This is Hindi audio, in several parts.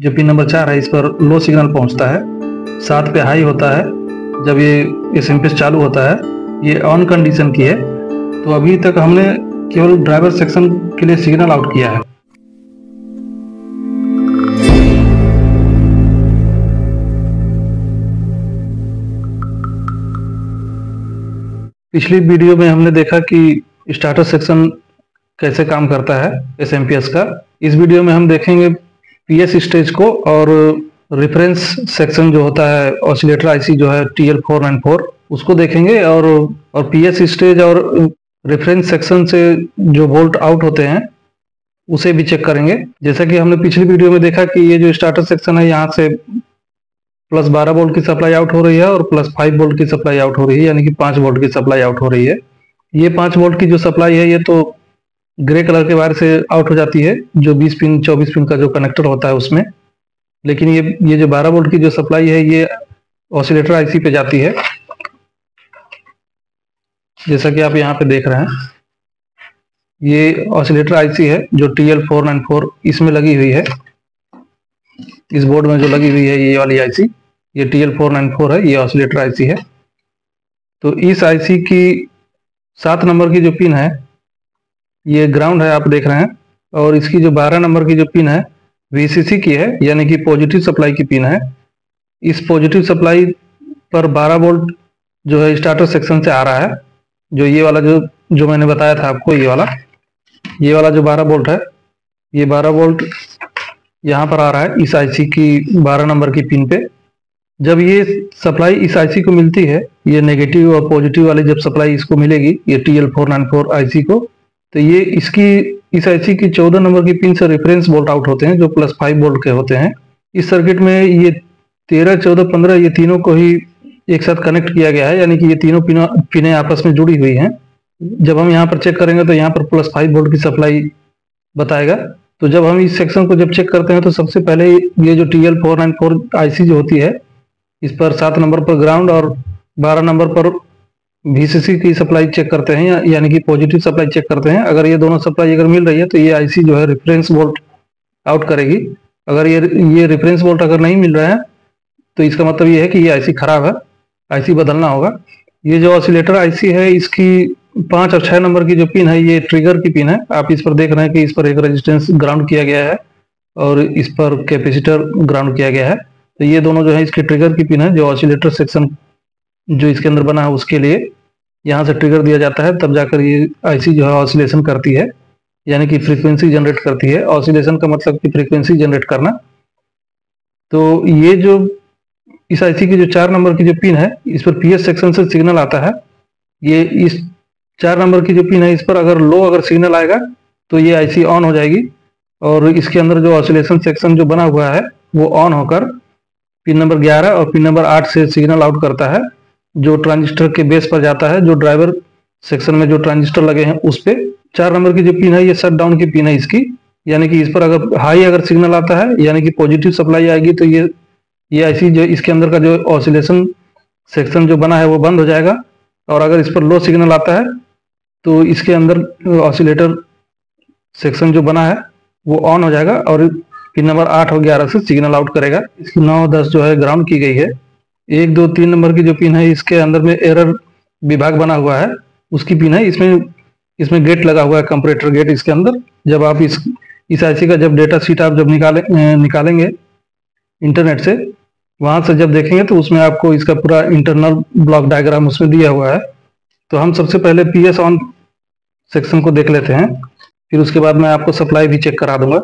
जो पिन नंबर 4 है इस पर लो सिग्नल पहुंचता है, 7 पे हाई होता है। जब ये एसएमपीएस चालू होता है, ये ऑन कंडीशन की है। तो अभी तक हमने केवल ड्राइवर सेक्शन के लिए सिग्नल आउट किया है। पिछली वीडियो में हमने देखा कि स्टार्टर सेक्शन कैसे काम करता है एसएमपीएस का। इस वीडियो में हम देखेंगे पीएस स्टेज को और रेफरेंस सेक्शन जो होता है ऑसिलेटर आईसी जो है TL494 उसको देखेंगे और पीएस स्टेज और रेफरेंस सेक्शन से जो वोल्ट आउट होते हैं उसे भी चेक करेंगे। जैसा कि हमने पिछली वीडियो में देखा कि ये जो स्टार्टर सेक्शन है यहाँ से +12 वोल्ट की सप्लाई आउट हो रही है और +5 वोल्ट की सप्लाई आउट हो रही है, यानी कि 5 वोल्ट की सप्लाई आउट हो रही है। ये 5 वोल्ट की जो सप्लाई है ये तो ग्रे कलर के वायर से आउट हो जाती है, जो 20 पिन 24 पिन का जो कनेक्टर होता है उसमें। लेकिन ये जो 12 वोल्ट की जो सप्लाई है ये ऑसिलेटर आईसी पे जाती है, जैसा कि आप यहाँ पे देख रहे हैं। ये ऑसिलेटर आईसी है जो TL494 इसमें लगी हुई है। इस बोर्ड में जो लगी हुई है ये वाली आईसी, ये TL494 है, ये ऑसिलेटर आईसी है। तो इस आईसी की 7 नंबर की जो पिन है ये ग्राउंड है, आप देख रहे हैं। और इसकी जो 12 नंबर की जो पिन है VCC की है, यानी कि पॉजिटिव सप्लाई की पिन है। इस पॉजिटिव सप्लाई पर 12 वोल्ट जो है स्टार्टर सेक्शन से आ रहा है। जो ये वाला जो मैंने बताया था आपको, ये वाला जो 12 वोल्ट है, ये 12 वोल्ट यहाँ पर आ रहा है इस आईसी की 12 नंबर की पिन पे। जब ये सप्लाई इस आईसी को मिलती है, ये नेगेटिव और पॉजिटिव वाली जब सप्लाई इसको मिलेगी ये TL494 आईसी को, तो ये इस आईसी की 14 नंबर की पिन से रेफरेंस वोल्ट आउट होते हैं जो +5 वोल्ट के होते हैं। इस सर्किट में ये 13, 14, 15 ये तीनों को ही एक साथ कनेक्ट किया गया है, यानी कि ये तीनों पिनें आपस में जुड़ी हुई हैं। जब हम यहाँ पर चेक करेंगे तो यहाँ पर +5 वोल्ट की सप्लाई बताएगा। तो जब हम इस सेक्शन को जब चेक करते हैं तो सबसे पहले ये जो TL494 आईसी जो होती है इस पर 7 नंबर पर ग्राउंड और 12 नंबर पर VCC की सप्लाई चेक करते हैं, यानी कि पॉजिटिव सप्लाई चेक करते हैं। अगर ये दोनों सप्लाई अगर मिल रही है तो ये आईसी जो है रेफरेंस वोल्ट आउट करेगी। अगर ये रेफरेंस वोल्ट अगर नहीं मिल रहा है तो इसका मतलब ये है कि ये आईसी खराब है, आईसी बदलना होगा। ये जो ऑसिलेटर आईसी है इसकी 5 और 6 नंबर की जो पिन है ये ट्रिगर की पिन है। आप इस पर देख रहे हैं कि इस पर एक रेजिस्टेंस ग्राउंड किया गया है और इस पर कैपेसिटर ग्राउंड किया गया है। तो ये दोनों जो है इसके ट्रिगर की पिन है, जो ऑसिलेटर सेक्शन जो इसके अंदर बना है उसके लिए यहाँ से ट्रिगर दिया जाता है, तब जाकर ये आईसी जो है ऑसिलेशन करती है, यानी कि फ्रीक्वेंसी जनरेट करती है। ऑसिलेशन का मतलब कि फ्रीक्वेंसी जनरेट करना। तो ये जो इस आईसी की जो 4 नंबर की जो पिन है इस पर पीएस सेक्शन से सिग्नल आता है। ये इस 4 नंबर की जो पिन है इस पर अगर सिग्नल आएगा तो ये आईसी ऑन हो जाएगी और इसके अंदर जो ऑसिलेशन सेक्शन जो बना हुआ है वो ऑन होकर पिन नंबर 11 और पिन नंबर 8 से सिग्नल आउट करता है, जो ट्रांजिस्टर के बेस पर जाता है, जो ड्राइवर सेक्शन में जो ट्रांजिस्टर लगे हैं उस पे। 4 नंबर की जो पिन है ये शट डाउन की पिन है इसकी, यानी कि इस पर अगर सिग्नल आता है यानी कि पॉजिटिव सप्लाई आएगी तो ये आईसी जो इसके अंदर का जो ऑसिलेशन सेक्शन जो बना है वो बंद हो जाएगा। और अगर इस पर लो सिग्नल आता है तो इसके अंदर ऑसिलेटर सेक्शन जो बना है वो ऑन हो जाएगा और पिन नंबर 8 और 11 से सिग्नल आउट करेगा। इसकी 9 10 जो है ग्राउंड की गई है। 1 2 3 नंबर की जो पिन है इसके अंदर में एरर विभाग बना हुआ है, उसकी पिन है। इसमें गेट लगा हुआ है, कंपैरेटर गेट इसके अंदर। जब आप इस आईसी का जब डेटा शीट आप जब निकालेंगे इंटरनेट से, वहां से जब देखेंगे तो उसमें आपको इसका पूरा इंटरनल ब्लॉक डायग्राम उसमें दिया हुआ है। तो हम सबसे पहले पीएस ऑन सेक्शन को देख लेते हैं, फिर उसके बाद मैं आपको सप्लाई भी चेक करा दूंगा।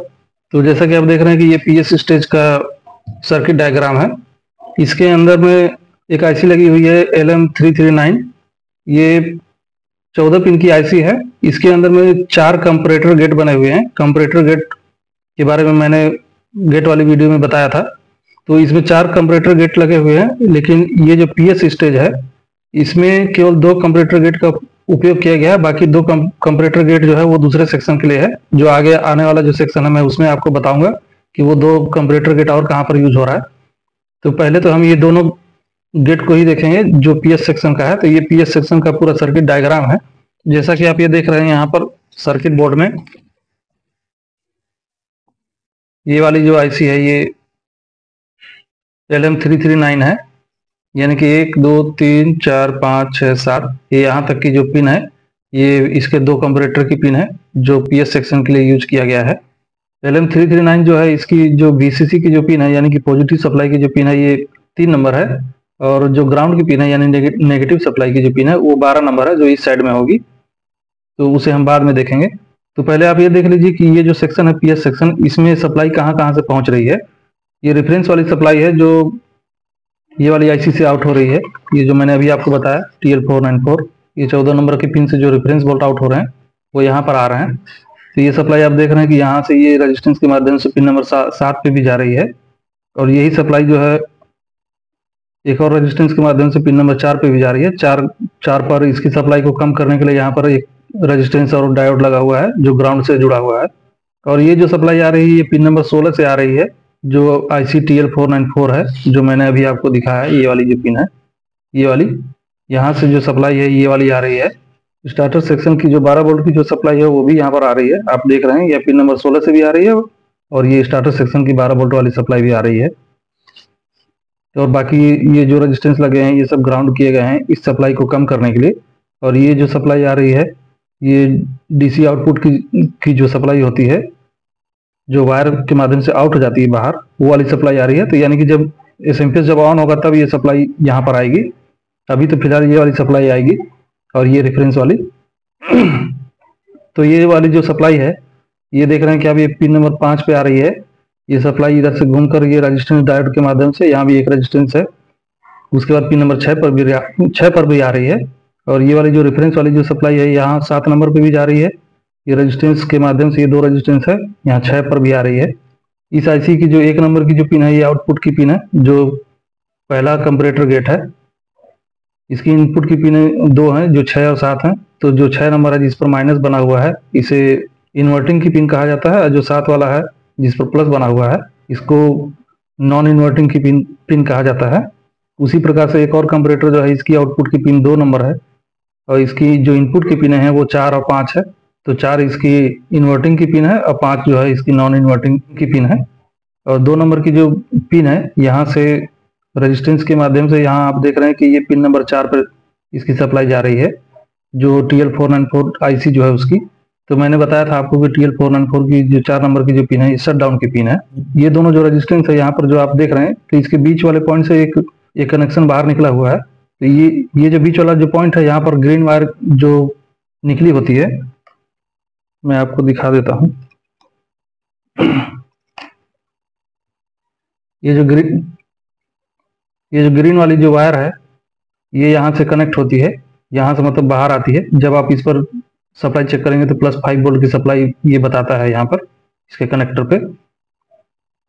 तो जैसा कि आप देख रहे हैं कि ये पीएस स्टेज का सर्किट डायग्राम है। इसके अंदर में एक आईसी लगी हुई है LM339, ये 14 पिन की आईसी है। इसके अंदर में 4 कंपैरेटर गेट बने हुए हैं। कंपैरेटर गेट के बारे में मैंने गेट वाली वीडियो में बताया था। तो इसमें 4 कंपैरेटर गेट लगे हुए हैं, लेकिन ये जो पीएस स्टेज है इसमें केवल 2 कंपैरेटर गेट का उपयोग किया गया है। बाकी 2 कंपैरेटर गेट जो है वो दूसरे सेक्शन के लिए है। जो आगे आने वाला जो सेक्शन है मैं उसमें आपको बताऊंगा कि वो 2 कंपैरेटर गेट और कहाँ पर यूज हो रहा है। तो पहले तो हम ये दोनों गेट को ही देखेंगे जो पीएस सेक्शन का है। तो ये पीएस सेक्शन का पूरा सर्किट डायग्राम है, जैसा कि आप ये देख रहे हैं यहाँ पर सर्किट बोर्ड में। ये वाली जो आईसी है ये LM339 है, यानी कि 1 2 3 4 5 6 7 ये यहाँ तक की जो पिन है ये इसके दो कंपैरेटर की पिन है जो PS सेक्शन के लिए यूज किया गया है। LM339 जो है इसकी जो VCC की जो पिन है यानी कि पॉजिटिव सप्लाई की जो पिन है ये 3 नंबर है, और जो ग्राउंड की पिन है यानी नेगेटिव सप्लाई की जो पिन है वो 12 नंबर है जो इस साइड में होगी, तो उसे हम बाद में देखेंगे। तो पहले आप ये देख लीजिए कि ये जो सेक्शन है PS सेक्शन, इसमें सप्लाई कहाँ कहाँ से पहुंच रही है। ये रेफरेंस वाली सप्लाई है जो ये वाली IC से आउट हो रही है, ये जो मैंने अभी आपको बताया TL494, ये 14 नंबर के पिन से जो रेफरेंस वोल्ट आउट हो रहे हैं वो यहाँ पर आ रहे हैं। तो ये सप्लाई आप देख रहे हैं कि यहाँ से ये रेजिस्टेंस के माध्यम से पिन नंबर 7 पे भी जा रही है, और यही सप्लाई जो है एक और रेजिस्टेंस के माध्यम से पिन नंबर 4 पे भी जा रही है। 4 पर इसकी सप्लाई को कम करने के लिए यहाँ पर एक रेजिस्टेंस और डायोड लगा हुआ है जो ग्राउंड से जुड़ा हुआ है, और ये जो सप्लाई आ रही है ये पिन नंबर 16 से आ रही है जो IC TL494 है जो मैंने अभी आपको दिखाया है। ये वाली जो पिन है ये वाली, यहाँ से जो सप्लाई है ये वाली आ रही है। स्टार्टर सेक्शन की जो 12 वोल्ट की जो सप्लाई है वो भी यहाँ पर आ रही है, आप देख रहे हैं। ये पिन नंबर 16 से भी आ रही है और ये स्टार्टर सेक्शन की 12 वोल्ट वाली सप्लाई भी आ रही है, और बाकी ये जो रेजिस्टेंस लगे हैं ये सब ग्राउंड किए गए हैं इस सप्लाई को कम करने के लिए। और ये जो सप्लाई आ रही है ये DC आउटपुट की जो सप्लाई होती है जो वायर के माध्यम से आउट हो जाती है बाहर, वो वाली सप्लाई आ रही है। तो यानी कि जब SMPS जब ऑन होगा तब ये सप्लाई यहाँ पर आएगी, अभी तो फिलहाल ये वाली सप्लाई आएगी और ये रेफरेंस वाली। तो ये वाली जो सप्लाई है ये देख रहे हैं कि अब ये पिन नंबर 5 पे आ रही है। ये सप्लाई इधर से घूमकर ये रेजिस्टेंस डायोड के माध्यम से, यहाँ भी एक रेजिस्टेंस है, उसके बाद पिन नंबर 6 पर भी आ रही है, और ये वाली जो रेफरेंस वाली जो सप्लाई है यहाँ 7 नंबर पे भी जा रही है। ये रेजिस्टेंस के माध्यम से ये 2 रेजिस्टेंस है, यहाँ 6 पर भी आ रही है। इस IC की जो 1 नंबर की जो पिन है ये आउटपुट की पिन है जो पहला कंपैरेटर गेट है। इसकी इनपुट की पिन 2 हैं जो 6 और 7 हैं। तो जो 6 नंबर है जिस पर माइनस बना हुआ है इसे इन्वर्टिंग की पिन कहा जाता है, और जो 7 वाला है जिस पर प्लस बना हुआ है इसको नॉन इन्वर्टिंग की पिन कहा जाता है। उसी प्रकार से एक और कंपैरेटर जो है इसकी आउटपुट की पिन 2 नंबर है, और इसकी जो इनपुट की पिन है वो 4 और 5 है। तो 4 इसकी इन्वर्टिंग की पिन है और 5 जो है इसकी नॉन इन्वर्टिंग की पिन है। और 2 नंबर की जो पिन है यहाँ से रेजिस्टेंस के माध्यम से, यहाँ आप देख रहे हैं कि ये पिन नंबर 4 पर इसकी सप्लाई जा रही है जो TL494 IC जो है उसकी। तो मैंने बताया था आपको कि TL494 की जो 4 नंबर की जो पिन है ये शट डाउन की पिन है। ये दोनों जो रेजिस्टेंस है यहाँ पर जो आप देख रहे हैं कि इसके बीच वाले पॉइंट से एक कनेक्शन बाहर निकला हुआ है। तो ये जो बीच वाला जो पॉइंट है यहाँ पर ग्रीन वायर जो निकली होती है, मैं आपको दिखा देता हूँ। ये जो ग्रीन वाली जो वायर है ये यहाँ से कनेक्ट होती है, यहाँ से मतलब बाहर आती है। जब आप इस पर सप्लाई चेक करेंगे तो +5 वोल्ट की सप्लाई ये बताता है यहाँ पर इसके कनेक्टर पे।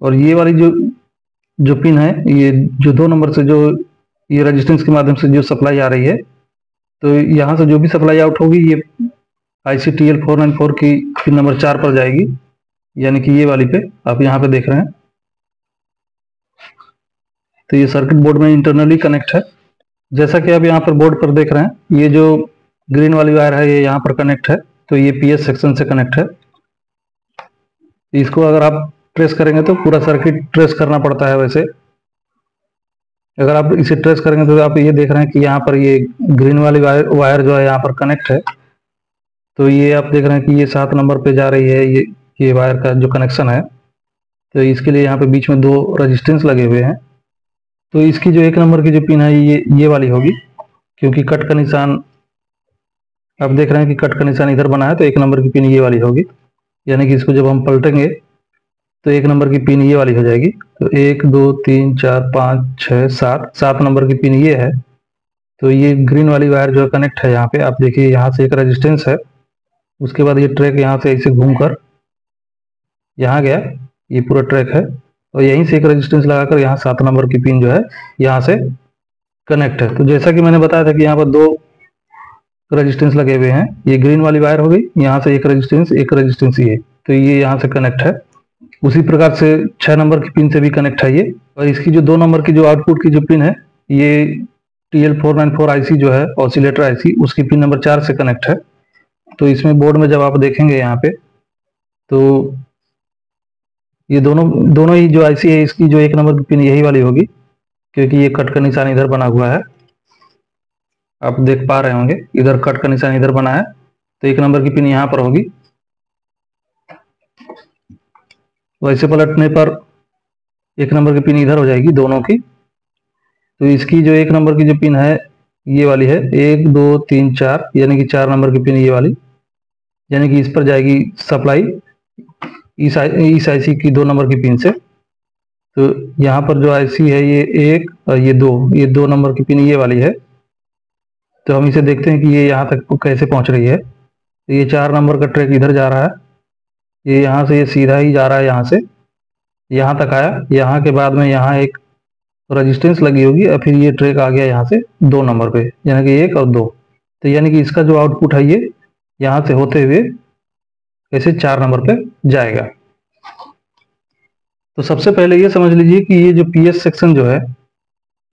और ये वाली जो पिन है ये जो 2 नंबर से जो ये रेजिस्टेंस के माध्यम से जो सप्लाई आ रही है, तो यहाँ से जो भी सप्लाई आउट होगी ये IC TL494 की पिन नंबर 4 पर जाएगी, यानी कि ये वाली पे आप यहाँ पे देख रहे हैं। तो ये सर्किट बोर्ड में इंटरनली कनेक्ट है। जैसा कि आप यहाँ पर बोर्ड पर देख रहे हैं, ये जो ग्रीन वाली वायर है ये यहाँ पर कनेक्ट है, तो ये PS सेक्शन से कनेक्ट है। इसको अगर आप ट्रेस करेंगे तो पूरा सर्किट ट्रेस करना पड़ता है। वैसे अगर आप इसे ट्रेस करेंगे तो आप ये देख रहे हैं कि यहाँ पर ये ग्रीन वाली वायर जो है यहाँ पर कनेक्ट है। तो ये आप देख रहे हैं कि ये 7 नंबर पे जा रही है ये वायर का जो कनेक्शन है। तो इसके लिए यहाँ पे बीच में 2 रेजिस्टेंस लगे हुए हैं। तो इसकी जो 1 नंबर की जो पिन है ये वाली होगी, क्योंकि कट का निशान आप देख रहे हैं कि कट का निशान इधर बना है, तो 1 नंबर की पिन ये वाली होगी। यानी कि इसको जब हम पलटेंगे तो 1 नंबर की पिन ये वाली हो जाएगी। तो 1 2 3 4 5 6 7 नंबर की पिन ये है। तो ये ग्रीन वाली वायर जो कनेक्ट है यहाँ पे, आप देखिए यहाँ से एक रेजिस्टेंस है, उसके बाद ये ट्रैक यहाँ से ऐसे घूमकर यहाँ गया, ये पूरा ट्रैक है, और यहीं से एक रेजिस्टेंस लगाकर यहाँ 7 नंबर की पिन जो है यहाँ से कनेक्ट है। तो जैसा कि मैंने बताया था कि यहाँ पर 2 रेजिस्टेंस लगे हुए हैं, ये ग्रीन वाली वायर हो गई, यहाँ से एक रेजिस्टेंस ये, तो ये यहाँ से कनेक्ट है। उसी प्रकार से 6 नंबर की पिन से भी कनेक्ट है ये। और इसकी जो 2 नंबर की जो आउटपुट की जो पिन है ये TL494 IC जो है ऑसिलेटर IC, उसकी पिन नंबर 4 से कनेक्ट है। तो इसमें बोर्ड में जब आप देखेंगे यहाँ पे तो ये दोनों ही जो IC है इसकी जो 1 नंबर की पिन यही वाली होगी, क्योंकि ये कट का निशान इधर बना हुआ है, आप देख पा रहे होंगे, इधर कट का निशान इधर बना है, तो 1 नंबर की पिन यहाँ पर होगी। वैसे पलटने पर 1 नंबर की पिन इधर हो जाएगी दोनों की। तो इसकी जो 1 नंबर की जो पिन है ये वाली है, 1 2 3 4, यानी कि 4 नंबर की पिन ये वाली, यानी कि इस पर जाएगी सप्लाई इस आईसी की 2 नंबर की पिन से। तो यहाँ पर जो आईसी है ये 1 और ये 2 नंबर की पिन ये वाली है। तो हम इसे देखते हैं कि ये यहाँ तक कैसे पहुँच रही है। तो ये 4 नंबर का ट्रैक इधर जा रहा है, ये यहाँ से ये सीधा ही जा रहा है, यहाँ से यहाँ तक आया। यहाँ के बाद में यहाँ एक रेजिस्टेंस लगी होगी और फिर ये ट्रैक आ गया यहाँ से 2 नंबर पे, यानी कि 1 और 2। तो यानी कि इसका जो आउटपुट है ये यहाँ से होते हुए ऐसे 4 नंबर पे जाएगा। तो सबसे पहले ये समझ लीजिए कि ये जो पीएस सेक्शन जो है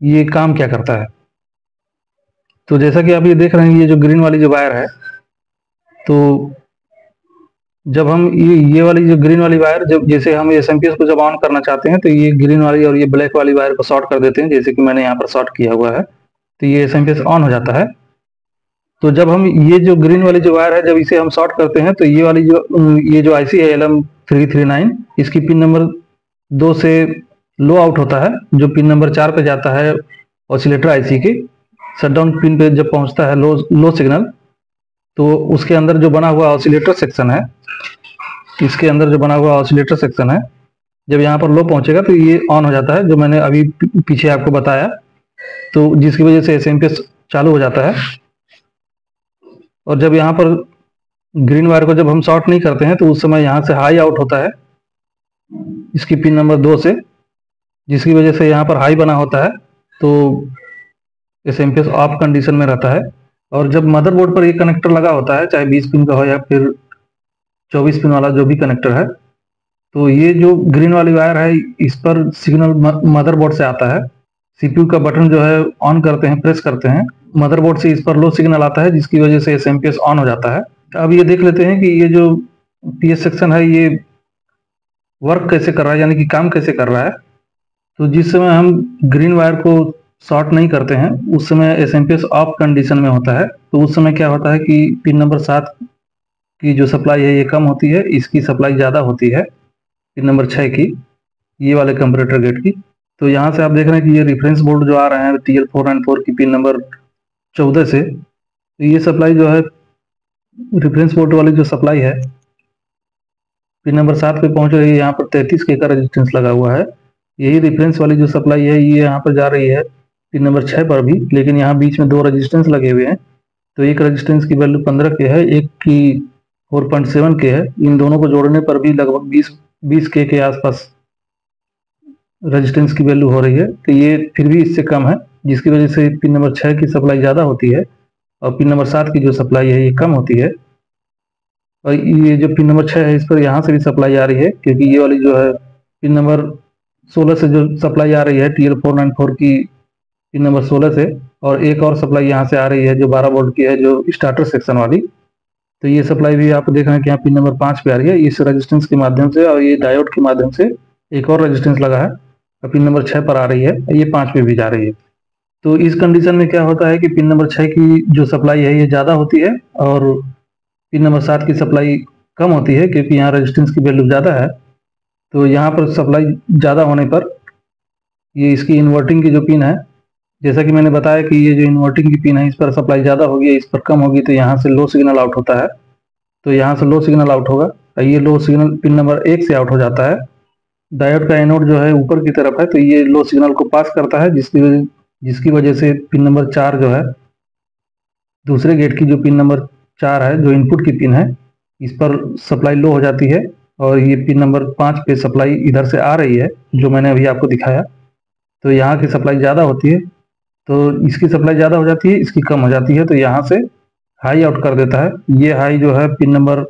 ये काम क्या करता है। तो जैसा कि आप ये देख रहे हैं, ये जो ग्रीन वाली जो वायर है, तो जब हम ये वाली जो ग्रीन वाली वायर, जब जैसे हम एसएमपीएस को जब ऑन करना चाहते हैं तो ये ग्रीन वाली और ये ब्लैक वाली वायर को शॉर्ट कर देते हैं, जैसे कि मैंने यहाँ पर शॉर्ट किया हुआ है, तो ये एसएमपीएस ऑन हो जाता है। तो जब हम ये जो ग्रीन वाली जो वायर है जब इसे हम शॉर्ट करते हैं तो ये वाली ये जो आईसी है LM339, इसकी पिन नंबर 2 से लो आउट होता है, जो पिन नंबर 4 पे जाता है ऑसिलेटर आईसी के शटडाउन पिन पे जब पहुंचता है लो सिग्नल, तो उसके अंदर जो बना हुआ ऑसिलेटर सेक्शन है, इसके अंदर जो बना हुआ ऑसिलेटर सेक्शन है, जब यहाँ पर लो पहुंचेगा तो ये ऑन हो जाता है, जो मैंने अभी पीछे आपको बताया। तो जिसकी वजह से एसएमपीएस चालू हो जाता है। और जब यहाँ पर ग्रीन वायर को जब हम शॉर्ट नहीं करते हैं तो उस समय यहाँ से हाई आउट होता है इसकी पिन नंबर 2 से, जिसकी वजह से यहाँ पर हाई बना होता है, तो एसएमपीएस ऑफ कंडीशन में रहता है। और जब मदरबोर्ड पर ये कनेक्टर लगा होता है, चाहे 20 पिन का हो या फिर 24 पिन वाला जो भी कनेक्टर है, तो ये जो ग्रीन वाली वायर है इस पर सिग्नल मदरबोर्ड से आता है। सीपीयू का बटन जो है ऑन करते हैं, प्रेस करते हैं, मदरबोर्ड से इस पर लो सिग्नल आता है, जिसकी वजह से एसएमपीएस ऑन हो जाता है। अब ये देख लेते हैं कि ये जो पीएस सेक्शन है ये वर्क कैसे कर रहा है, यानी कि काम कैसे कर रहा है। तो जिस समय हम ग्रीन वायर को शॉर्ट नहीं करते हैं उस समय एसएमपीएस ऑफ कंडीशन में होता है। तो उस समय क्या होता है कि पिन नंबर 7 की जो सप्लाई है ये कम होती है, इसकी सप्लाई ज़्यादा होती है पिन नंबर 6 की, ये वाले कंपैरेटर गेट की। तो यहाँ से आप देख रहे हैं कि ये रेफरेंस बोर्ड जो आ रहे हैं TL494 की पिन नंबर 14 से, तो ये सप्लाई जो है रेफरेंस बोर्ड वाली जो सप्लाई है पिन नंबर 7 पे पहुंच रही है। यहाँ पर 33 के का रेजिस्टेंस लगा हुआ है, यही रेफरेंस वाली जो सप्लाई है ये यहाँ पर जा रही है पिन नंबर 6 पर भी, लेकिन यहाँ बीच में 2 रेजिस्टेंस लगे हुए हैं। तो एक रेजिस्टेंस की वैल्यू 15 के है, एक की 4.7 के है। इन दोनों को जोड़ने पर भी लगभग 20 के आसपास रेजिस्टेंस की वैल्यू हो रही है। तो ये फिर भी इससे कम है, जिसकी वजह से पिन नंबर 6 की सप्लाई ज़्यादा होती है और पिन नंबर 7 की जो सप्लाई है ये कम होती है। और ये जो पिन नंबर 6 है इस पर यहाँ से भी सप्लाई आ रही है, क्योंकि ये वाली जो है पिन नंबर 16 से जो सप्लाई आ रही है TL494 की पिन नंबर 16 से, और एक और सप्लाई यहाँ से आ रही है जो 12 वोल्ट की है, जो स्टार्टर सेक्शन वाली। तो ये सप्लाई भी आप देख रहे हैं कि यहाँ पिन नंबर 5 पे आ रही है इस रेजिस्टेंस के माध्यम से, और ये डायोड के माध्यम से एक और रेजिस्टेंस लगा है और पिन नंबर 6 पर आ रही है, ये 5 पे भी जा रही है। तो इस कंडीशन में क्या होता है कि पिन नंबर 6 की जो सप्लाई है ये ज़्यादा होती है और पिन नंबर 7 की सप्लाई कम होती है, क्योंकि यहाँ रेजिस्टेंस की वैल्यू ज़्यादा है। तो यहाँ पर सप्लाई ज़्यादा होने पर ये इसकी इन्वर्टिंग की जो पिन है, जैसा कि मैंने बताया कि ये जो इन्वर्टिंग की पिन है इस पर सप्लाई ज़्यादा होगी, इस पर कम होगी, तो यहाँ से लो सिग्नल आउट होता है। तो यहाँ से लो सिग्नल आउट होगा, ये लो सिग्नल पिन नंबर 1 से आउट हो जाता है। डायोड का एनोड जो है ऊपर की तरफ है, तो ये लो सिग्नल को पास करता है, जिसकी वजह से पिन नंबर 4 जो है दूसरे गेट की जो पिन नंबर 4 है जो इनपुट की पिन है, इस पर सप्लाई लो हो जाती है और ये पिन नंबर 5 पे सप्लाई इधर से आ रही है जो मैंने अभी आपको दिखाया। तो यहाँ की सप्लाई ज़्यादा होती है, तो इसकी सप्लाई ज़्यादा हो जाती है, इसकी कम हो जाती है, तो यहाँ से हाई आउट कर देता है। ये हाई जो है पिन नंबर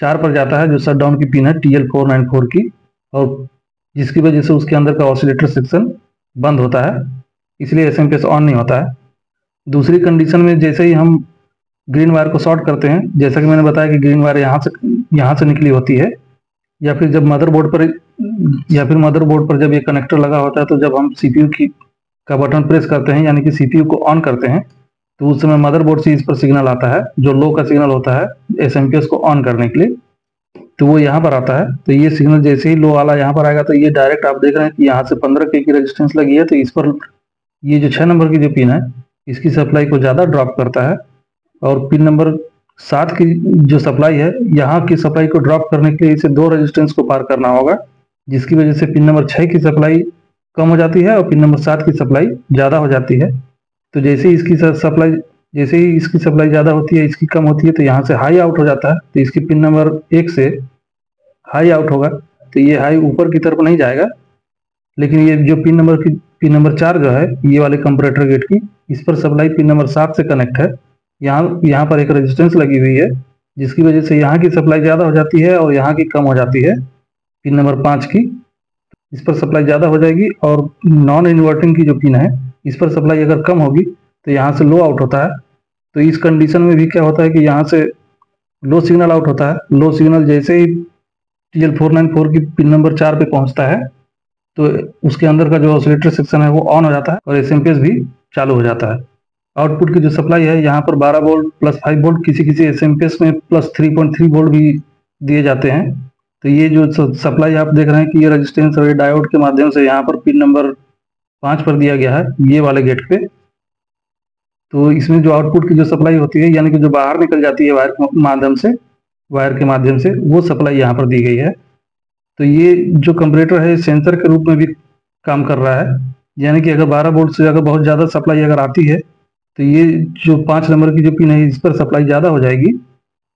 4 पर जाता है जो शट डाउन की पिन है TL494 की, और जिसकी वजह से उसके अंदर का ऑसिलेटर सेक्शन बंद होता है, इसलिए एसएमपीएस ऑन नहीं होता है। दूसरी कंडीशन में जैसे ही हम ग्रीन वायर को शॉर्ट करते हैं, जैसा कि मैंने बताया कि ग्रीन वायर यहाँ से निकली होती है, या फिर जब मदरबोर्ड पर या फिर मदरबोर्ड पर जब ये कनेक्टर लगा होता है तो जब हम सीपीयू की का बटन प्रेस करते हैं, यानी कि सीपीयू को ऑन करते हैं, तो उस समय मदरबोर्ड से इस पर सिग्नल आता है जो लो का सिग्नल होता है एसएमपीएस को ऑन करने के लिए, तो वो यहाँ पर आता है। तो ये सिग्नल जैसे ही लो वाला यहाँ पर आएगा तो ये डायरेक्ट आप देख रहे हैं कि यहाँ से 15K की रेजिस्टेंस लगी है, तो इस पर ये जो 6 नंबर की जो पिन है इसकी सप्लाई को ज़्यादा ड्रॉप करता है, और पिन नंबर 7 की जो सप्लाई है यहाँ की सप्लाई को ड्रॉप करने के लिए इसे 2 रेजिस्टेंस को पार करना होगा, जिसकी वजह से पिन नंबर 6 की सप्लाई कम हो जाती है और पिन नंबर 7 की सप्लाई ज़्यादा हो जाती है। तो जैसे ही इसकी सप्लाई ज़्यादा होती है, इसकी कम होती है, तो यहाँ से हाई आउट हो जाता है। तो इसकी पिन नंबर 1 से हाई आउट होगा, तो ये हाई ऊपर की तरफ नहीं जाएगा, लेकिन ये जो पिन नंबर 4 जो है ये वाले कंपैरेटर गेट की, इस पर सप्लाई पिन नंबर 7 से कनेक्ट है। यहाँ पर एक रेजिस्टेंस लगी हुई है, जिसकी वजह से यहाँ की सप्लाई ज़्यादा हो जाती है और यहाँ की कम हो जाती है पिन नंबर 5 की। इस पर सप्लाई ज़्यादा हो जाएगी, और नॉन इन्वर्टिंग की जो पिन है इस पर सप्लाई अगर कम होगी तो यहाँ से लो आउट होता है। तो इस कंडीशन में भी क्या होता है कि यहाँ से लो सिग्नल आउट होता है। लो सिग्नल जैसे ही TL494 की पिन नंबर 4 पे पहुंचता है तो उसके अंदर का जो ऑसिलेटर सेक्शन है वो ऑन हो जाता है और एसएमपीएस भी चालू हो जाता है। आउटपुट की जो सप्लाई है यहाँ पर 12 वोल्ट प्लस 5 वोल्ट, किसी एसएमपीएस में प्लस 3.3 वोल्ट भी दिए जाते हैं। तो ये जो सप्लाई आप देख रहे हैं कि ये रेजिस्टेंस और डायोड के माध्यम से यहाँ पर पिन नंबर 5 पर दिया गया है, ये वाले गेट पे। तो इसमें जो आउटपुट की जो सप्लाई होती है, यानी कि जो बाहर निकल जाती है वायर के माध्यम से वो सप्लाई यहाँ पर दी गई है। तो ये जो कंपैरेटर है सेंसर के रूप में भी काम कर रहा है, यानी कि अगर 12 वोल्ट से अगर बहुत ज़्यादा सप्लाई अगर आती है तो ये जो 5 नंबर की जो पिन है इस पर सप्लाई ज़्यादा हो जाएगी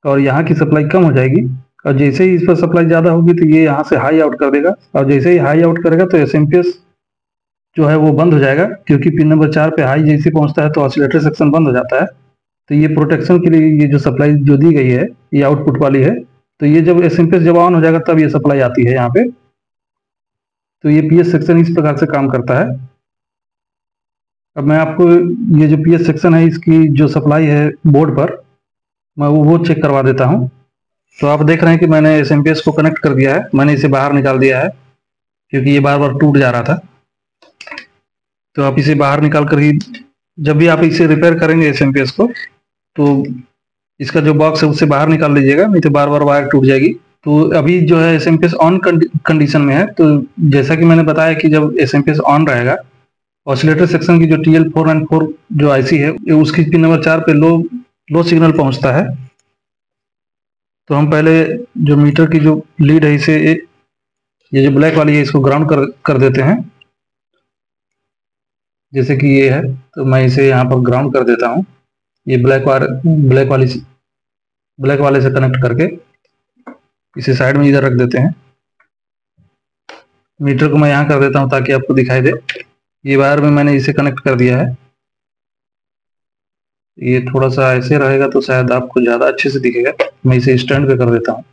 और यहाँ की सप्लाई कम हो जाएगी। और जैसे ही इस पर सप्लाई ज़्यादा होगी तो ये यहाँ से हाई आउट कर देगा, और जैसे ही हाई आउट करेगा तो एसएमपीएस जो है वो बंद हो जाएगा, क्योंकि पिन नंबर 4 पे हाई जैसे पहुँचता है तो ऑसिलेटर सेक्शन बंद हो जाता है। तो ये प्रोटेक्शन के लिए ये जो सप्लाई जो दी गई है ये आउटपुट वाली है। तो ये जब एसएमपीएस जब ऑन हो जाएगा तब ये सप्लाई आती है यहाँ पे। तो ये पीएस सेक्शन इस प्रकार से काम करता है। अब मैं आपको ये जो पीएस सेक्शन है इसकी जो सप्लाई है बोर्ड पर मैं वो चेक करवा देता हूँ। तो आप देख रहे हैं कि मैंने एसएमपीएस को कनेक्ट कर दिया है, मैंने इसे बाहर निकाल दिया है क्योंकि ये बार बार टूट जा रहा था। तो आप इसे बाहर निकाल कर ही जब भी आप इसे रिपेयर करेंगे एसएमपीएस को तो इसका जो बॉक्स है उससे बाहर निकाल लीजिएगा, नहीं तो बार बार वायर टूट जाएगी। तो अभी जो है एसएमपीएस ऑन कंडीशन में है। तो जैसा कि मैंने बताया कि जब एसएमपीएस ऑन रहेगा, ऑसिलेटर सेक्शन की जो TL494 जो आईसी है उसकी पिन नंबर 4 पे लो सिग्नल पहुंचता है। तो हम पहले जो मीटर की जो लीड है इसे ये जो ब्लैक वाली है इसको ग्राउंड कर देते हैं, जैसे कि ये है। तो मैं इसे यहाँ पर ग्राउंड कर देता हूँ, ये ब्लैक वाले से कनेक्ट करके इसे साइड में इधर रख देते हैं। मीटर को मैं यहाँ कर देता हूँ ताकि आपको दिखाई दे। ये वायर में मैंने इसे कनेक्ट कर दिया है। ये थोड़ा सा ऐसे रहेगा तो शायद आपको ज़्यादा अच्छे से दिखेगा। मैं इसे स्टैंड पे कर देता हूँ,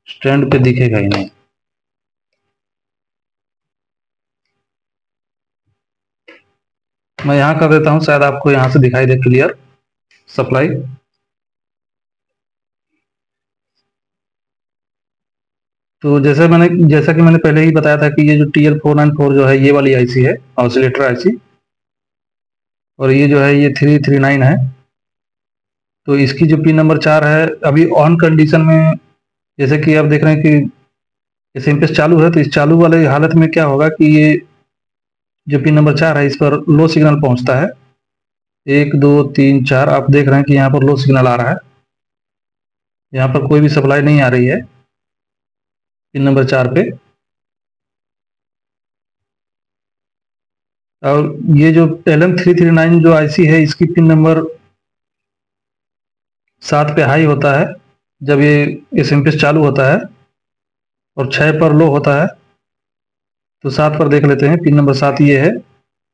स्टैंड पे दिखेगा ही नहीं। मैं यहाँ कर देता हूँ, शायद आपको यहाँ से दिखाई दे क्लियर सप्लाई। तो जैसा कि मैंने पहले ही बताया था कि ये जो TL494 जो है ये वाली आईसी है ऑसिलेटर आईसी, और ये जो है ये 339 है। तो इसकी जो पिन नंबर 4 है अभी ऑन कंडीशन में, जैसे कि आप देख रहे हैं कि एसएमपीएस चालू है, तो इस चालू वाले हालत में क्या होगा कि ये जो पिन नंबर 4 है इस पर लो सिग्नल पहुंचता है। 1 2 3 4 आप देख रहे हैं कि यहाँ पर लो सिग्नल आ रहा है, यहाँ पर कोई भी सप्लाई नहीं आ रही है पिन नंबर 4 पे। और ये जो LM339 जो आईसी है इसकी पिन नंबर 7 पे हाई होता है जब ये एसएमपीएस चालू होता है, और 6 पर लो होता है। तो 7 पर देख लेते हैं, पिन नंबर 7 ये है।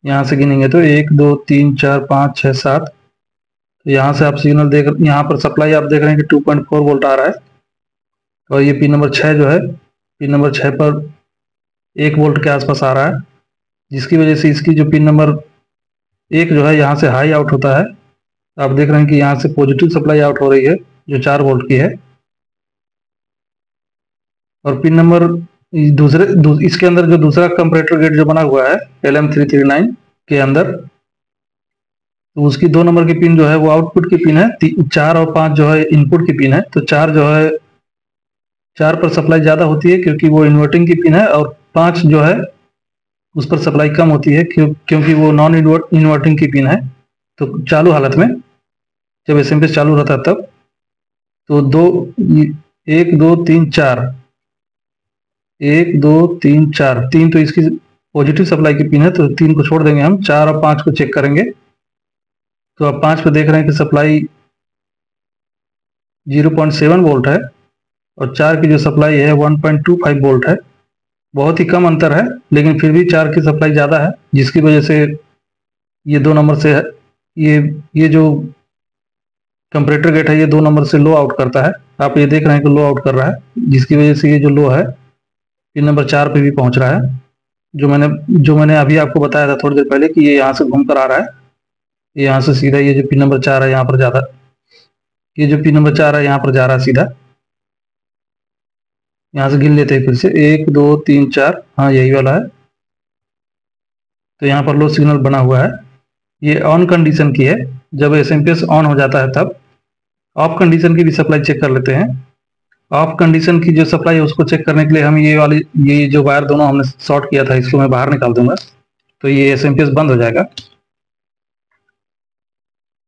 यहाँ से गिनेंगे तो 1 2 3 4 5 6 7। तो यहाँ से आप सिग्नल देख, यहाँ पर सप्लाई आप देख रहे हैं कि 2.4 वोल्ट आ रहा है, और ये पिन नंबर 6 जो है पिन नंबर 6 पर 1 वोल्ट के आसपास आ रहा है, जिसकी वजह से इसकी जो पिन नंबर 1 जो है यहाँ से हाई आउट होता है। आप देख रहे हैं कि यहाँ से पॉजिटिव सप्लाई आउट हो रही है जो 4 वोल्ट की है। और पिन नंबर इसके अंदर जो दूसरा कंपैरेटर गेट जो बना हुआ है LM339 के अंदर, तो उसकी 2 नंबर की पिन जो है वो आउटपुट की पिन है, 4 और 5 जो है इनपुट की पिन है। तो 4 जो है 4 पर सप्लाई ज़्यादा होती है क्योंकि वो इन्वर्टिंग की पिन है, और 5 जो है उस पर सप्लाई कम होती है क्योंकि वो नॉन इन्वर्टिंग की पिन है। तो चालू हालत में जब एसएमपीएस चालू रहता है तब तो 1 2 3 4 1 2 3 4 3 तो इसकी पॉजिटिव सप्लाई की पिन है, तो 3 को छोड़ देंगे हम, 4 और 5 को चेक करेंगे। तो आप 5 पे देख रहे हैं कि सप्लाई 0.7 वोल्ट है और 4 की जो सप्लाई है 1.25 वोल्ट है। बहुत ही कम अंतर है, लेकिन फिर भी 4 की सप्लाई ज़्यादा है, जिसकी वजह से ये 2 नंबर से ये जो कंपैरेटर गेट है ये 2 नंबर से लो आउट करता है। आप ये देख रहे हैं कि लो आउट कर रहा है, जिसकी वजह से ये जो लो है पिन नंबर 4 पे भी पहुंच रहा है। जो मैंने अभी आपको बताया था थोड़ी देर पहले कि ये यहाँ से घूम कर आ रहा है, यहाँ से सीधा ये जो पिन नंबर 4 है यहाँ पर जाता है, ये जो पिन नंबर 4 है यहाँ पर जा रहा है सीधा। यहाँ से गिन लेते हैं फिर से, 1 2 3 4, हाँ यही वाला है। तो यहाँ पर लो सिग्नल बना हुआ है, ये ऑन कंडीशन की है। जब एसएमपीएस ऑन हो जाता है तब ऑफ कंडीशन की भी सप्लाई चेक कर लेते हैं। ऑफ कंडीशन की जो सप्लाई है उसको चेक करने के लिए हम ये जो वायर दोनों हमने शॉर्ट किया था इसको मैं बाहर निकाल दूंगा, तो ये एसएमपीएस बंद हो जाएगा।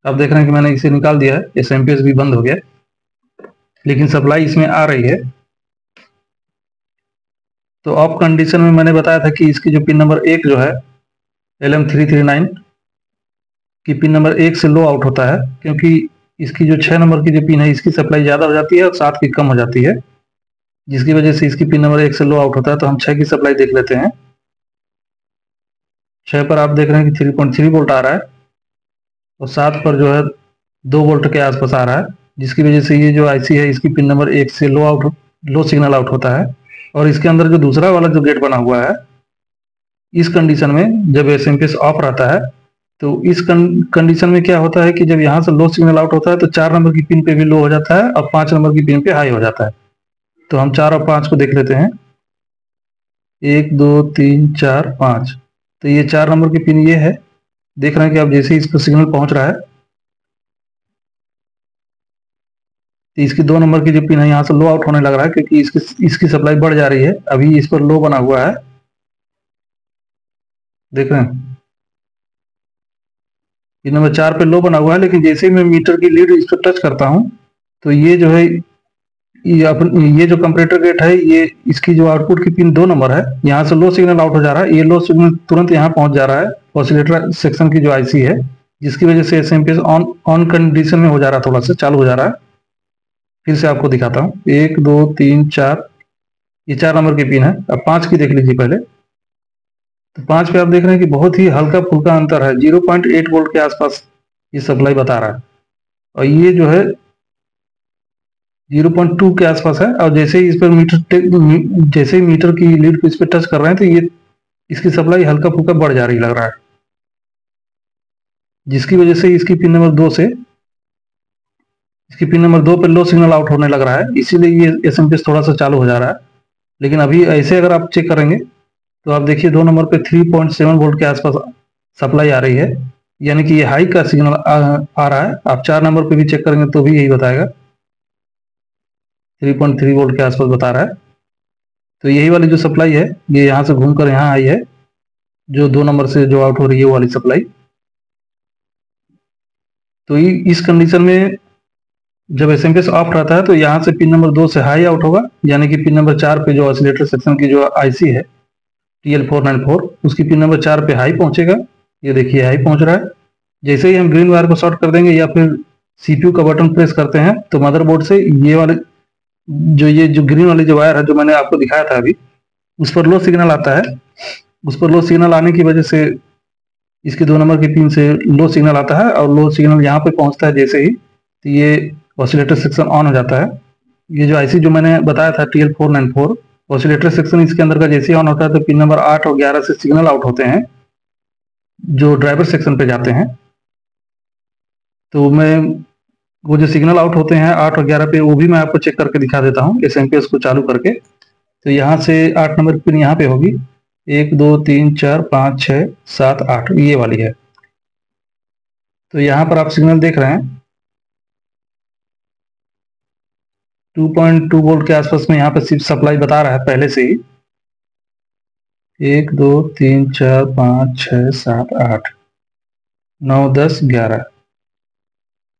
आप देख रहे हैं कि मैंने इसे निकाल दिया है, एसएमपीएस भी बंद हो गया, लेकिन सप्लाई इसमें आ रही है। तो ऑफ कंडीशन में मैंने बताया था कि इसकी जो पिन नंबर 1 जो है LM339 की पिन नंबर 1 से लो आउट होता है, क्योंकि इसकी जो 6 नंबर की जो पिन है इसकी सप्लाई ज़्यादा हो जाती है और 7 की कम हो जाती है, जिसकी वजह से इसकी पिन नंबर 1 से लो आउट होता है। तो हम 6 की सप्लाई देख लेते हैं। 6 पर आप देख रहे हैं कि 3.3 वोल्ट आ रहा है और 7 पर जो है 2 वोल्ट के आसपास आ रहा है, जिसकी वजह से ये जो आईसी है इसकी पिन नंबर 1 से लो सिग्नल आउट होता है। और इसके अंदर जो दूसरा वाला जो गेट बना हुआ है, इस कंडीशन में जब एसएमपीएस ऑफ रहता है तो इस कंडीशन में क्या होता है कि जब यहाँ से लो सिग्नल आउट होता है तो 4 नंबर की पिन पे भी लो हो जाता है और 5 नंबर की पिन पे हाई हो जाता है। तो हम 4 और 5 को देख लेते हैं, 1 2 3 4 5। तो ये 4 नंबर की पिन ये है, देख रहे हैं कि अब जैसे ही इस पर सिग्नल पहुंच रहा है तो इसकी 2 नंबर की जो पिन है यहाँ से लो आउट होने लग रहा है, क्योंकि इसकी सप्लाई बढ़ जा रही है। अभी इस पर लो बना हुआ है, देख रहे हैं पिन नंबर 4 पे लो बना हुआ है, लेकिन जैसे ही मैं मीटर की लीड इस पर टच करता हूँ तो ये जो है ये जो कंपैरेटर गेट है ये इसकी जो आउटपुट की पिन 2 नंबर है यहाँ से लो सिग्नल आउट हो जा रहा है। ये लो सिग्नल तुरंत यहाँ पहुंच जा रहा है ऑसिलेटर सेक्शन की जो आईसी है, जिसकी वजह से एसएमपीएस ऑन कंडीशन में हो जा रहा है, थोड़ा सा चालू हो जा रहा है। फिर से आपको दिखाता हूँ, 1 2 3 4, ये 4 नंबर की पिन है। अब 5 की देख लीजिए पहले। तो 5 पे आप देख रहे हैं कि बहुत ही हल्का फुल्का अंतर है, 0.8 वोल्ट के आसपास ये सप्लाई बता रहा है, और ये जो है 0.2 के आसपास है। और जैसे ही इस पर जैसे ही मीटर की लीड को इस पर टच कर रहे हैं तो ये इसकी सप्लाई हल्का फुल्का बढ़ जा रही लग रहा है, जिसकी वजह से इसकी पिन नंबर 2 पे लो सिग्नल आउट होने लग रहा है, इसीलिए ये एसएमपीएस थोड़ा सा चालू हो जा रहा है। लेकिन अभी ऐसे अगर आप चेक करेंगे तो आप देखिए 2 नंबर पे 3.7 वोल्ट के आसपास सप्लाई आ रही है, यानी कि ये हाई का सिग्नल आ रहा है। आप 4 नंबर पे भी चेक करेंगे तो भी यही बताएगा, 3.3 वोल्ट के आसपास बता रहा है। तो यही वाली जो सप्लाई है ये यहाँ से घूमकर यहाँ आई है, जो 2 नंबर से जो आउट हो रही है वो वाली सप्लाई। तो इस कंडीशन में जब एसएमपीएस ऑफ रहता है तो यहाँ से पिन नंबर 2 से हाई आउट होगा, यानी कि पिन नंबर 4 पे जो ऑसिलेटर सेक्शन की जो आईसी है TL494 उसकी पिन नंबर 4 पे हाई पहुंचेगा। ये देखिए हाई पहुंच रहा है। जैसे ही हम ग्रीन वायर को शॉर्ट कर देंगे या फिर सीपीयू का बटन प्रेस करते हैं तो मदरबोर्ड से ये जो ग्रीन वाली जो वायर है जो मैंने आपको दिखाया था अभी, उस पर लो सिग्नल आता है। उस पर लो सिग्नल आने की वजह से इसके 2 नंबर की पिन से लो सिग्नल आता है, और लो सिग्नल यहाँ पे पहुंचता है जैसे ही, तो ये ऑसिलेटर सेक्शन ऑन हो जाता है। ये जो आईसी जो मैंने बताया था TL494 ऑसिलेटर सेक्शन, इसके अंदर का जैसे ही ऑन होता है तो पिन नंबर 8 और 11 से सिग्नल आउट होते हैं जो ड्राइवर सेक्शन पे जाते हैं। तो मैं वो जो सिग्नल आउट होते हैं 8 और 11 पे, वो भी मैं आपको चेक करके दिखा देता हूँ एसएमपीएस को चालू करके। तो यहाँ से 8 नंबर की पिन यहाँ पे होगी, 1 2 3 4 5 6 7 8 ये वाली है। तो यहाँ पर आप सिग्नल देख रहे हैं 2.2 वोल्ट के आसपास में यहाँ पर सप्लाई बता रहा है पहले से ही। 1 2 3 4 5 6 7 8 9 10 11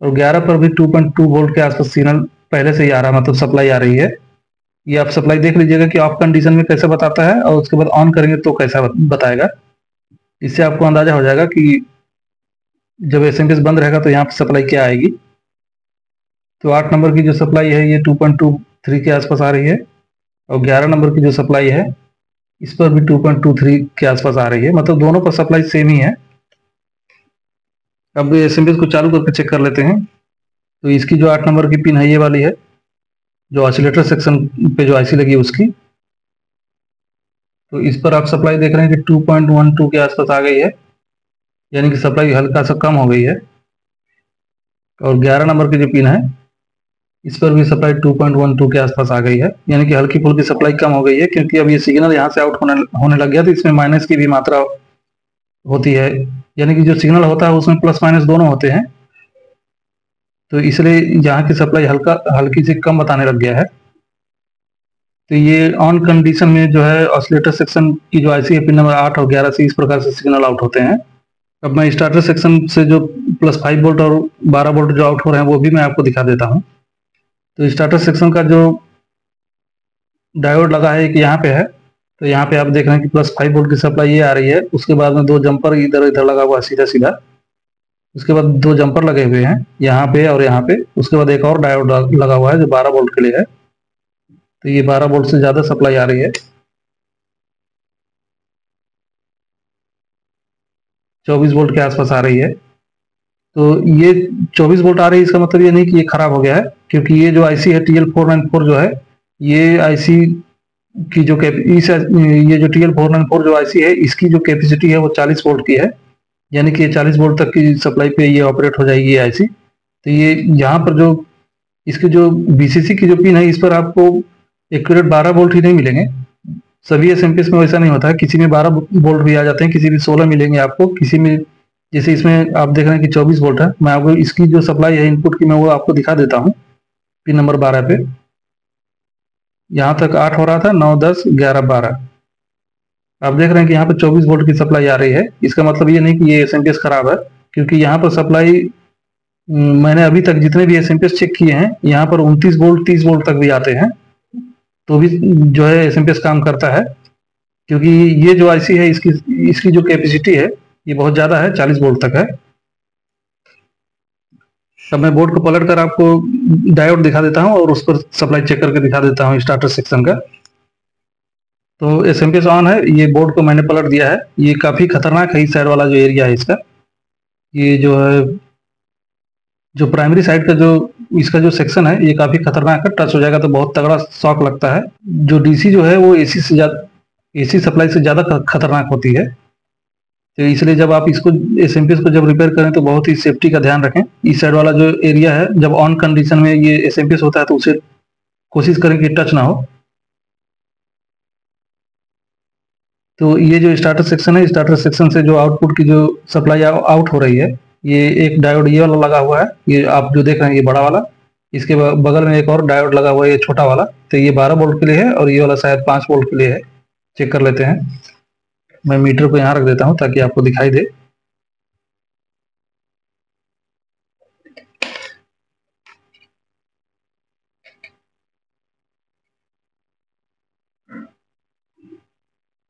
और 11 पर भी 2.2 वोल्ट के आसपास सिग्नल पहले से ही आ रहा है, मतलब सप्लाई आ रही है। ये आप सप्लाई देख लीजिएगा कि ऑफ कंडीशन में कैसे बताता है और उसके बाद ऑन करेंगे तो कैसा बताएगा। इससे आपको अंदाजा हो जाएगा कि जब एसएमपीएस बंद रहेगा तो यहाँ पर सप्लाई क्या आएगी। तो 8 नंबर की जो सप्लाई है ये 2.23 के आसपास आ रही है और 11 नंबर की जो सप्लाई है इस पर भी 2.23 के आसपास आ रही है, मतलब दोनों पर सप्लाई सेम ही है। अब एसएमपीएस को चालू करके चेक कर लेते हैं। तो इसकी जो 8 नंबर की पिन है ये वाली है, जो ऑसिलेटर सेक्शन पे जो आईसी लगी है उसकी। तो इस पर आप सप्लाई देख रहे हैं कि 2.12 के आसपास आ गई है, यानी कि सप्लाई हल्का सा कम हो गई है। और 11 नंबर की जो पिन है इस पर भी सप्लाई 2.12 के आसपास आ गई है, यानी कि हल्की फुल्की सप्लाई कम हो गई है, क्योंकि अब ये सिग्नल यहाँ से आउट होने लग गया तो इसमें माइनस की भी मात्रा होती है, यानी कि जो सिग्नल होता है उसमें प्लस माइनस दोनों होते हैं। तो इसलिए यहाँ की सप्लाई हल्की से कम बताने लग गया है। तो ये ऑन कंडीशन में जो है ऑसिलेटर सेक्शन की जो आईसी है पिन नंबर 8 और 11 से इस प्रकार से सिग्नल आउट होते हैं। अब मैं स्टार्टर सेक्शन से जो +5 वोल्ट और 12 वोल्ट जो आउट हो रहे हैं वो भी मैं आपको दिखा देता हूँ। तो स्टार्टर सेक्शन का जो डायोड लगा है एक यहाँ पे है, तो यहाँ पे आप देख रहे हैं कि +5 वोल्ट की सप्लाई ये आ रही है। उसके बाद में 2 जंपर इधर इधर लगा हुआ सीधा सीधा, उसके बाद 2 जंपर लगे हुए हैं यहाँ पे और यहाँ पे। उसके बाद एक और डायोड लगा हुआ है जो 12 वोल्ट के लिए है। तो ये 12 वोल्ट से ज़्यादा सप्लाई आ रही है, 24 वोल्ट के आसपास आ रही है। तो ये 24 वोल्ट आ रही है, इसका मतलब ये नहीं कि ये खराब हो गया है, क्योंकि ये जो आईसी है TL494 जो है, ये आईसी की जो ये जो TL494 जो आईसी है इसकी जो कैपेसिटी है वो 40 वोल्ट की है, यानी कि 40 वोल्ट तक की सप्लाई पे ये ऑपरेट हो जाएगी आईसी। तो ये यहाँ पर जो इसके जो बीसीसी की जो पिन है इस पर आपको एक्यूरेट 12 वोल्ट ही नहीं मिलेंगे। सभी एसएमपीएस में वैसा नहीं होता है, किसी में 12 वोल्ट भी आ जाते हैं, किसी में 16 मिलेंगे आपको, किसी में जैसे इसमें आप देख रहे हैं कि 24 वोल्ट है। मैं आपको इसकी जो सप्लाई है इनपुट की मैं वो आपको दिखा देता हूँ। पिन नंबर 12 पे यहाँ तक 8 हो रहा था, 9 10 11 12। आप देख रहे हैं कि यहाँ पे 24 वोल्ट की सप्लाई आ रही है। इसका मतलब ये नहीं कि ये एसएमपीएस खराब है, क्योंकि यहाँ पर सप्लाई मैंने अभी तक जितने भी एसएमपीएस चेक किए हैं यहाँ पर 29 वोल्ट 30 वोल्ट तक भी आते हैं, तो भी जो है एसएमपीएस काम करता है। क्योंकि ये जो आईसी है इसकी जो कैपेसिटी है ये बहुत ज़्यादा है, 40 वोल्ट तक है। अब मैं बोर्ड को पलट कर आपको डायोड दिखा देता हूँ और उस पर सप्लाई चेक करके दिखा देता हूँ स्टार्टर सेक्शन का। तो एसएमपीएस ऑन है, ये बोर्ड को मैंने पलट दिया है। ये काफ़ी खतरनाक है, इस साइड वाला जो एरिया है इसका, ये जो है जो प्राइमरी साइड का जो इसका जो सेक्शन है ये काफ़ी खतरनाक है। टच हो जाएगा तो बहुत तगड़ा शॉक लगता है। जो डीसी जो है वो एसी से ज़्यादा, एसी सप्लाई से ज़्यादा खतरनाक होती है। तो इसलिए जब आप इसको एसएमपीएस को जब रिपेयर करें तो बहुत ही सेफ्टी का ध्यान रखें। इस साइड वाला जो एरिया है जब ऑन कंडीशन में ये एसएमपीएस होता है तो उसे कोशिश करें कि टच ना हो। तो ये जो स्टार्टर सेक्शन है, स्टार्टर सेक्शन से जो आउटपुट की जो सप्लाई आउट हो रही है, ये एक डायोड ये वाला लगा हुआ है, ये आप जो देख रहे हैं ये बड़ा वाला। इसके बगल में एक और डायोड लगा हुआ है ये छोटा वाला। तो ये 12 वोल्ट के लिए है और ये वाला शायद 5 वोल्ट के लिए है। चेक कर लेते हैं। मैं मीटर को यहाँ रख देता हूँ ताकि आपको दिखाई दे।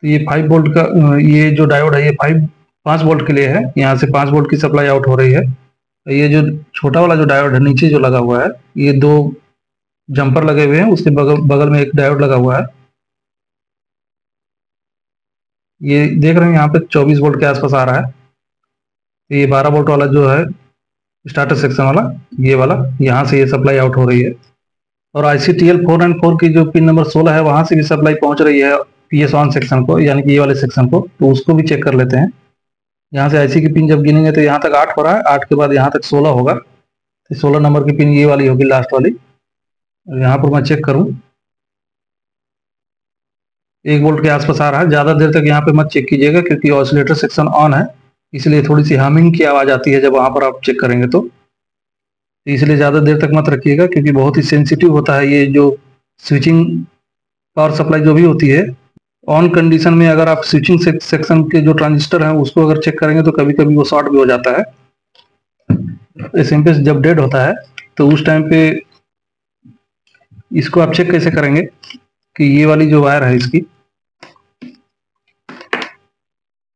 तो ये 5 वोल्ट का ये जो डायोड है ये 5 वोल्ट के लिए है। यहाँ से 5 वोल्ट की सप्लाई आउट हो रही है। ये जो छोटा वाला जो डायोड है नीचे जो लगा हुआ है, ये 2 जंपर लगे हुए हैं, उसके बगल में एक डायोड लगा हुआ है। ये देख रहे हैं यहाँ पे 24 वोल्ट के आसपास आ रहा है। तो ये 12 वोल्ट वाला जो है स्टार्टर सेक्शन वाला, ये वाला, यहाँ से ये सप्लाई आउट हो रही है। और ICTL494 की जो पिन नंबर 16 है वहां से भी सप्लाई पहुंच रही है PS ऑन सेक्शन को, यानी कि ये वाले सेक्शन को। तो उसको भी चेक कर लेते हैं। यहाँ से आईसी की पिन जब गिनेंगे तो यहाँ तक 8 हो रहा है, 8 के बाद यहाँ तक 16 होगा। तो 16 नंबर की पिन ये वाली होगी लास्ट वाली। यहाँ पर मैं चेक करूँ 1 वोल्ट के आसपास आ रहा है। ज़्यादा देर तक यहाँ पे मत चेक कीजिएगा, क्योंकि ऑसिलेटर सेक्शन ऑन है, इसलिए थोड़ी सी हमिंग की आवाज़ आती है जब वहाँ पर आप चेक करेंगे तो इसलिए ज़्यादा देर तक मत रखिएगा, क्योंकि बहुत ही सेंसिटिव होता है ये जो स्विचिंग पावर सप्लाई जो भी होती है। ऑन कंडीशन में अगर आप स्विचिंग सेक्शन के जो ट्रांजिस्टर हैं उसको अगर चेक करेंगे तो कभी कभी वो शॉर्ट भी हो जाता है। एसएमपीएस जब डेड होता है तो उस टाइम पे इसको आप चेक कैसे करेंगे कि ये वाली जो वायर है इसकी,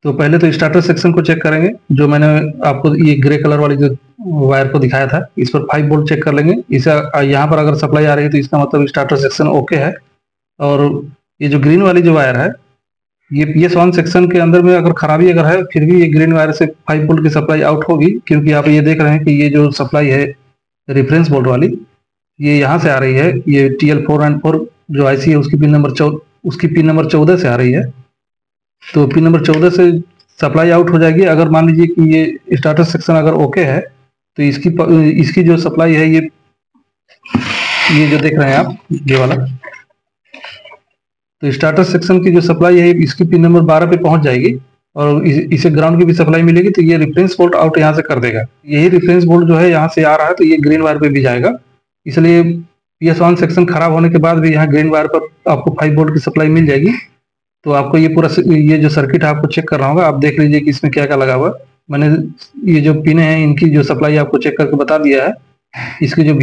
तो पहले तो स्टार्टर सेक्शन को चेक करेंगे। जो मैंने आपको ये ग्रे कलर वाली जो वायर को दिखाया था, इस पर 5 वोल्ट चेक कर लेंगे। इसे यहाँ पर अगर सप्लाई आ रही है तो इसका मतलब स्टार्टर सेक्शन ओके है। और ये जो ग्रीन वाली जो वायर है, ये PS1 सेक्शन के अंदर में अगर खराबी अगर है, फिर भी ये ग्रीन वायर से 5 वोल्ट की सप्लाई आउट होगी, क्योंकि आप ये देख रहे हैं कि ये जो सप्लाई है रेफरेंस बोर्ड वाली, ये यहाँ से आ रही है। ये TL494 जो IC है उसकी पिन नंबर 14 से आ रही है। तो पिन नंबर 14 से सप्लाई आउट हो जाएगी। अगर मान लीजिए कि ये स्टार्टर सेक्शन अगर ओके है तो इसकी जो सप्लाई है, ये जो देख रहे हैं आप ये वाला, तो स्टार्टर सेक्शन की जो सप्लाई है इसकी पिन नंबर 12 पे पहुंच जाएगी और इसे ग्राउंड की भी सप्लाई मिलेगी। तो ये रेफरेंस वोल्ट आउट यहाँ से कर देगा। यही रेफरेंस वोल्ट जो है यहाँ से आ रहा है, तो ये ग्रीन वायर पे भी जाएगा। इसलिए PS1 सेक्शन खराब होने के बाद भी यहाँ ग्रीन वायर पर आपको 5 वोल्ट की सप्लाई मिल जाएगी। तो आपको ये पूरा ये जो सर्किट है आपको चेक करना होगा। आप देख लीजिए कि इसमें क्या क्या लगा हुआ है। मैंने ये जो पिन है इनकी जो सप्लाई आपको चेक करके बता दिया है। इसकी जो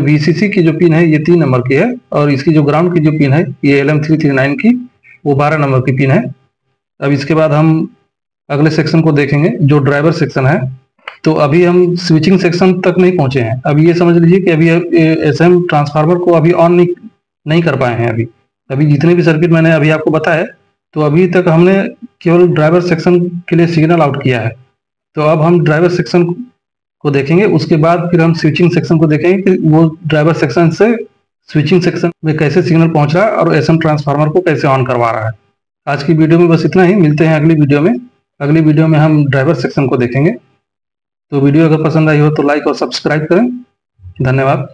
VCC की जो पिन है ये 3 नंबर की है, और इसकी जो ग्राउंड की जो पिन है ये LM339 की, वो 12 नंबर की पिन है। अब इसके बाद हम अगले सेक्शन को देखेंगे जो ड्राइवर सेक्शन है। तो अभी हम स्विचिंग सेक्शन तक नहीं पहुंचे हैं। अभी ये समझ लीजिए कि अभी SM ट्रांसफार्मर को अभी ऑन नहीं कर पाए हैं। अभी जितने भी सर्किट मैंने अभी आपको बताया, तो अभी तक हमने केवल ड्राइवर सेक्शन के लिए सिग्नल आउट किया है। तो अब हम ड्राइवर सेक्शन को देखेंगे, उसके बाद फिर हम स्विचिंग सेक्शन को देखेंगे कि वो ड्राइवर सेक्शन से स्विचिंग सेक्शन में कैसे सिग्नल पहुंच रहा है और SM ट्रांसफार्मर को कैसे ऑन करवा रहा है। आज की वीडियो में बस इतना ही। मिलते हैं अगली वीडियो में। अगली वीडियो में हम ड्राइवर सेक्शन को देखेंगे। तो वीडियो अगर पसंद आई हो तो लाइक और सब्सक्राइब करें। धन्यवाद।